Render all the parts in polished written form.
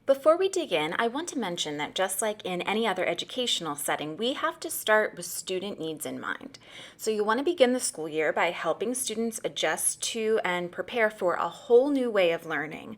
Before we dig in, I want to mention that just like in any other educational setting, we have to start with student needs in mind. So you want to begin the school year by helping students adjust to and prepare for a whole new way of learning.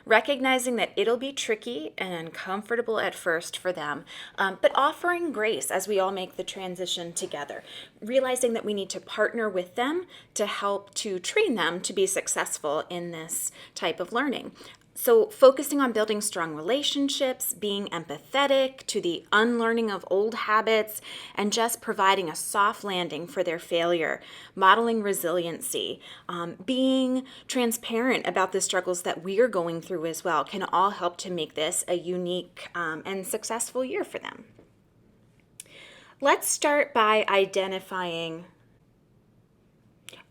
Recognizing that it'll be tricky and uncomfortable at first for them, but offering grace as we all make the transition together. Realizing that we need to partner with them to help to train them to be successful in this type of learning. So, focusing on building strong relationships, being empathetic to the unlearning of old habits, and just providing a soft landing for their failure, modeling resiliency, being transparent about the struggles that we're going through as well can all help to make this a unique and successful year for them. Let's start by identifying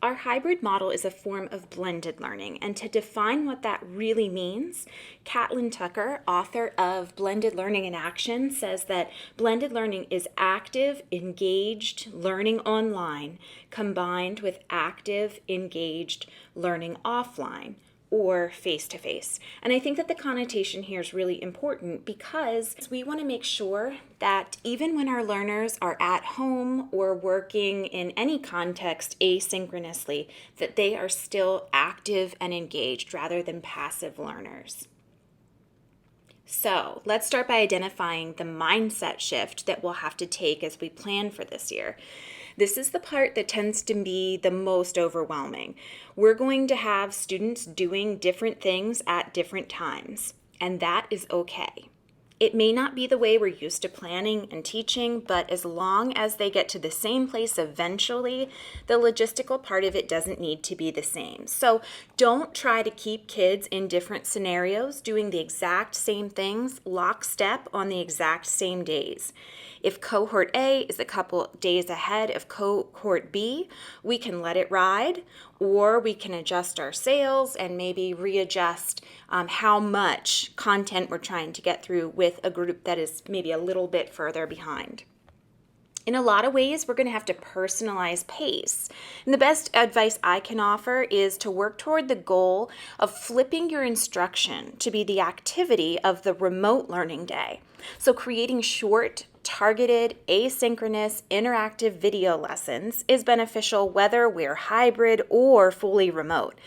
our hybrid model is a form of blended learning, and to define what that really means, Catlin Tucker, author of Blended Learning in Action, says that blended learning is active, engaged learning online combined with active, engaged learning offline or face-to-face. And I think that the connotation here is really important because we want to make sure that even when our learners are at home or working in any context asynchronously, that they are still active and engaged rather than passive learners. So let's start by identifying the mindset shift that we'll have to take as we plan for this year. This is the part that tends to be the most overwhelming. We're going to have students doing different things at different times, and that is okay. It may not be the way we're used to planning and teaching, but as long as they get to the same place eventually, the logistical part of it doesn't need to be the same. So don't try to keep kids in different scenarios doing the exact same things lockstep on the exact same days. If cohort A is a couple days ahead of cohort B, we can let it ride, or we can adjust our sails and maybe readjust how much content we're trying to get through with a group that is maybe a little bit further behind. In a lot of ways, we're going to have to personalize pace. And the best advice I can offer is to work toward the goal of flipping your instruction to be the activity of the remote learning day. So creating short, targeted, asynchronous, interactive video lessons is beneficial whether we're hybrid or fully remote.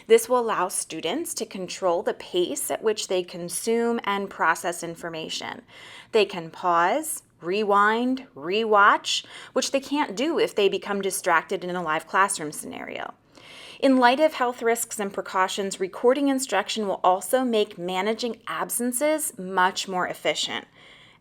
This will allow students to control the pace at which they consume and process information. They can pause, rewind, rewatch, which they can't do if they become distracted in a live classroom scenario. In light of health risks and precautions, recording instruction will also make managing absences much more efficient.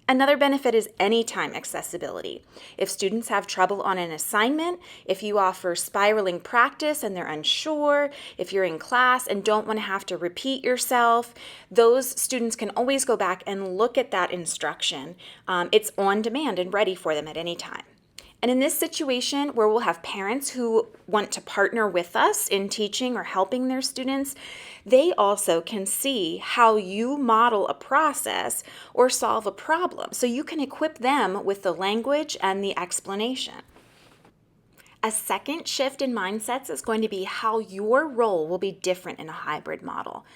Another benefit is anytime accessibility. If students have trouble on an assignment, if you offer spiraling practice and they're unsure, if you're in class and don't want to have to repeat yourself, those students can always go back and look at that instruction. It's on demand and ready for them at any time. And in this situation where we'll have parents who want to partner with us in teaching or helping their students, they also can see how you model a process or solve a problem. So you can equip them with the language and the explanation. A second shift in mindsets is going to be how your role will be different in a hybrid model.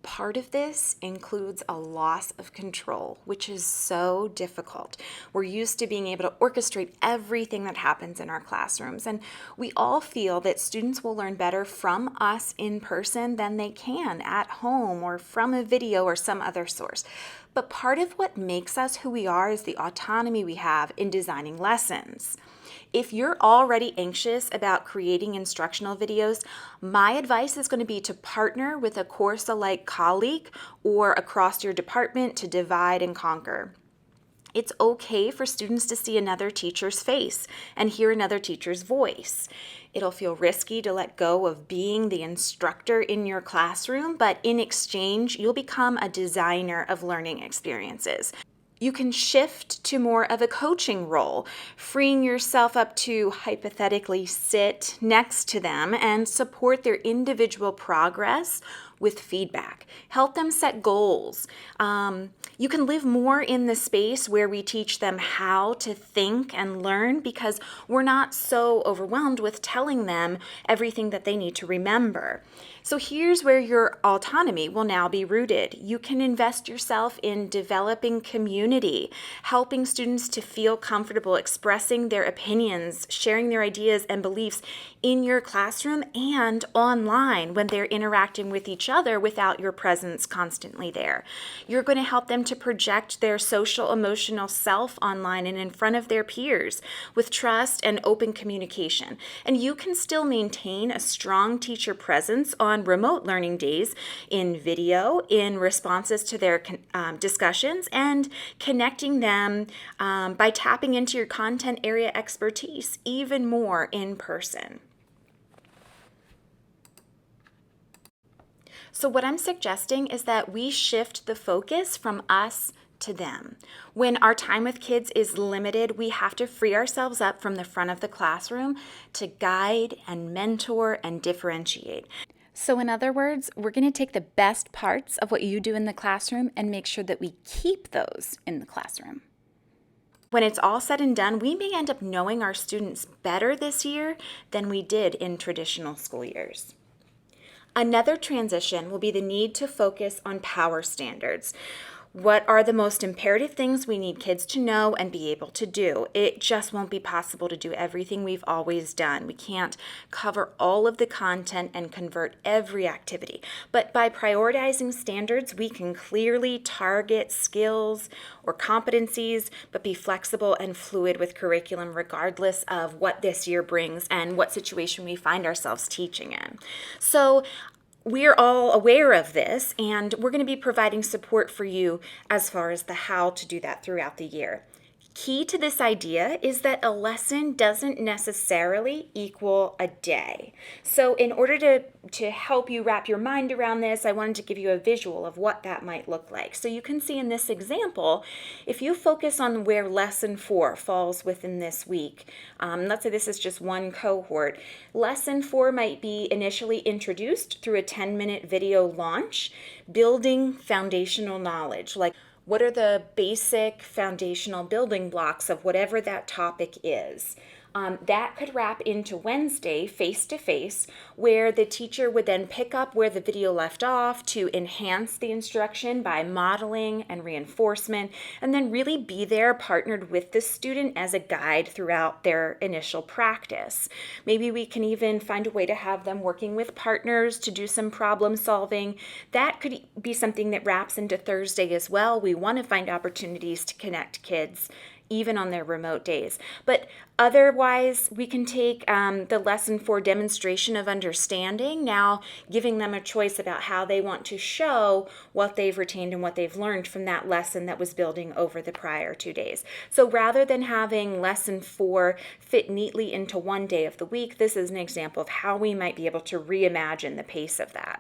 Part of this includes a loss of control, which is so difficult. We're used to being able to orchestrate everything that happens in our classrooms, and we all feel that students will learn better from us in person than they can at home or from a video or some other source. But part of what makes us who we are is the autonomy we have in designing lessons. If you're already anxious about creating instructional videos, my advice is going to be to partner with a course-alike colleague or across your department to divide and conquer. It's okay for students to see another teacher's face and hear another teacher's voice. It'll feel risky to let go of being the instructor in your classroom, but in exchange, you'll become a designer of learning experiences. You can shift to more of a coaching role, freeing yourself up to hypothetically sit next to them and support their individual progress with feedback. Help them set goals. You can live more in the space where we teach them how to think and learn, because we're not so overwhelmed with telling them everything that they need to remember. So here's where your autonomy will now be rooted. You can invest yourself in developing community, helping students to feel comfortable expressing their opinions, sharing their ideas and beliefs in your classroom and online when they're interacting with each other without your presence constantly there. You're going to help them to project their social emotional self online and in front of their peers with trust and open communication. And you can still maintain a strong teacher presence on remote learning days in video, in responses to their discussions, and connecting them by tapping into your content area expertise even more in person. So what I'm suggesting is that we shift the focus from us to them. When our time with kids is limited, we have to free ourselves up from the front of the classroom to guide and mentor and differentiate. So in other words, we're going to take the best parts of what you do in the classroom and make sure that we keep those in the classroom. When it's all said and done, we may end up knowing our students better this year than we did in traditional school years. Another transition will be the need to focus on power standards. What are the most imperative things we need kids to know and be able to do? It just won't be possible to do everything we've always done. We can't cover all of the content and convert every activity. But by prioritizing standards, we can clearly target skills or competencies, but be flexible and fluid with curriculum regardless of what this year brings and what situation we find ourselves teaching in. So we're all aware of this, and we're going to be providing support for you as far as the how to do that throughout the year. Key to this idea is that a lesson doesn't necessarily equal a day. So in order to help you wrap your mind around this, I wanted to give you a visual of what that might look like. So you can see in this example, if you focus on where lesson 4 falls within this week, let's say this is just one cohort, lesson 4 might be initially introduced through a 10-minute video launch, building foundational knowledge, like what are the basic foundational building blocks of whatever that topic is. That could wrap into Wednesday, face-to-face, where the teacher would then pick up where the video left off to enhance the instruction by modeling and reinforcement, and then really be there partnered with the student as a guide throughout their initial practice. Maybe we can even find a way to have them working with partners to do some problem solving. That could be something that wraps into Thursday as well. We want to find opportunities to connect kids even on their remote days. But otherwise, we can take the lesson 4 demonstration of understanding, now giving them a choice about how they want to show what they've retained and what they've learned from that lesson that was building over the prior 2 days. So rather than having lesson 4 fit neatly into one day of the week, this is an example of how we might be able to reimagine the pace of that.